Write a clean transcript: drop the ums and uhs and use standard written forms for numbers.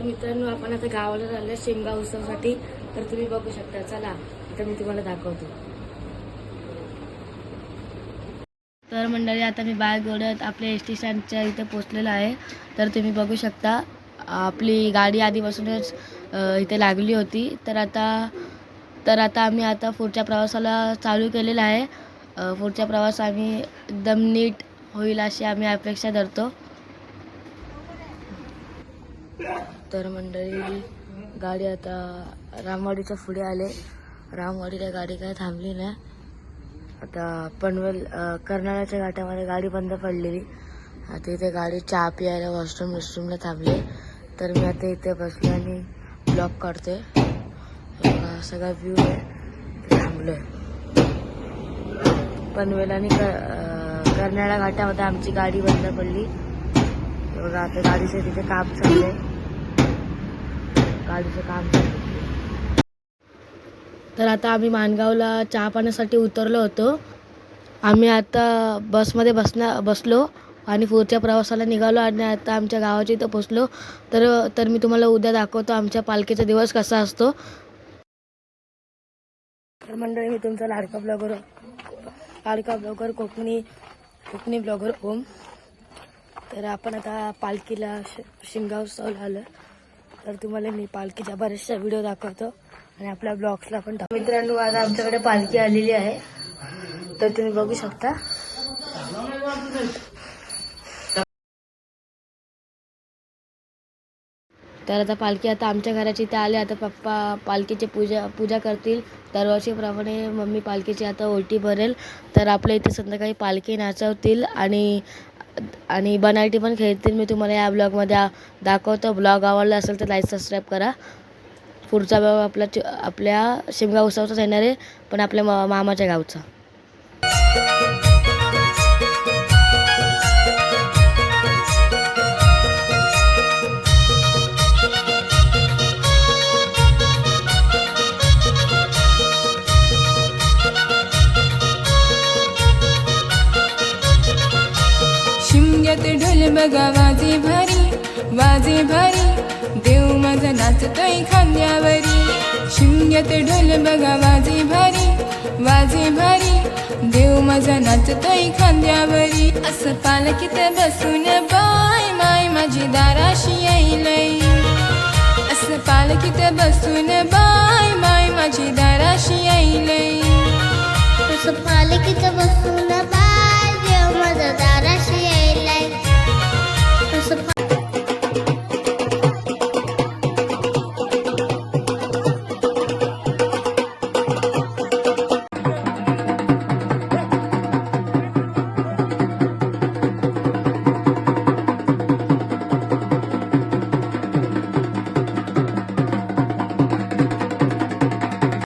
मित्रांनो, आपण आता गावाला आलो शिमगा उत्सवासाठी. तर तुम्ही बघू शकता. चला आता मी तुम्हाला दाखवतो. तर मंडळी, आता मी बॅग ओढत आपल्या एस टी स्टँडच्या इथे पोचलेलो आहे. तर तुम्ही बघू शकता आपली गाडी आधीपासूनच इथे लागली होती. तर आता आम्ही आता पुढच्या प्रवासाला चालू केलेला आहे. पुढचा प्रवास आम्ही एकदम नीट होईल अशी आम्ही अपेक्षा धरतो. तर मंडळी, गाडी आता रामवाडीच्या पुढे आले. रामवाडीला गाडी काय थांबली नाही. आता पनवेल कर्नाळ्याच्या घाटामध्ये गाडी बंद पडलेली. आता इथे गाडी चहा प्यायला वॉशरूमला थांबले. तर मी आता इथे बसले आणि ब्लॉग काढते. सगळा व्ह्यू आहे. थांबलोय पनवेल आणि कर्नाळा घाटामध्ये आमची गाडी बंद पडली. बघा आता गाडीचं तिथे काम चाललंय. गाडीचं काम चाललंय. तर आता आम्ही माणगावला चहा पाण्यासाठी उतरलो होतो. आम्ही आता बसमध्ये बसलो आणि पुढच्या प्रवासाला निघालो आणि आता आमच्या गावाच्या इथं पोचलो. तर मी तुम्हाला उद्या दाखवतो आमच्या पालखीचा दिवस कसा असतो. तर मंडळी, मी तुमचा लाडका ब्लॉगर कोकणी ब्लॉगर ओम. तर आपण आता पालखीला शिमगा उत्सवाला आलो. तर तुम्हाला मी पालखीच्या बऱ्याचशा व्हिडिओ दाखवतो आणि आपल्या ब्लॉग्सला पण मित्रांनो, आता आमच्याकडे पालखी आलेली आहे. तर तुम्ही बघू शकता. तर आता पालखी आता आमच्या घराची इथे आले. आता पप्पा पालखीची पूजा करतील. दरवर्षीप्रमाणे मम्मी पालखीची आता ओटी भरेल. तर आपल्या इथे संध्याकाळी पालखी नाचवतील आणि बनावटी पण खेळतील. मी तुम्हाला या ब्लॉगमध्ये दाखवतो. ब्लॉग आवडला असेल तर लाईक सबस्क्राईब करा. पुढचा ब्लॉग आपल्या शिमगा उत्सवाचाच येणार आहे, पण आपल्या मामाच्या गावचा. शिमग्यात ढोल बघा वाजे भारी देव माझा नाचतोय खांद्यावरी. शिमग्यात ढोल बघा वाजे भारी देव माझा नाचतोय खांद्यावरी. असं पालखीत बसून बाय माय माझी दाराशी येईलय. असं पालखीत बसून बाय माय माझी दाराशी येईलय. असं पालखीत बसून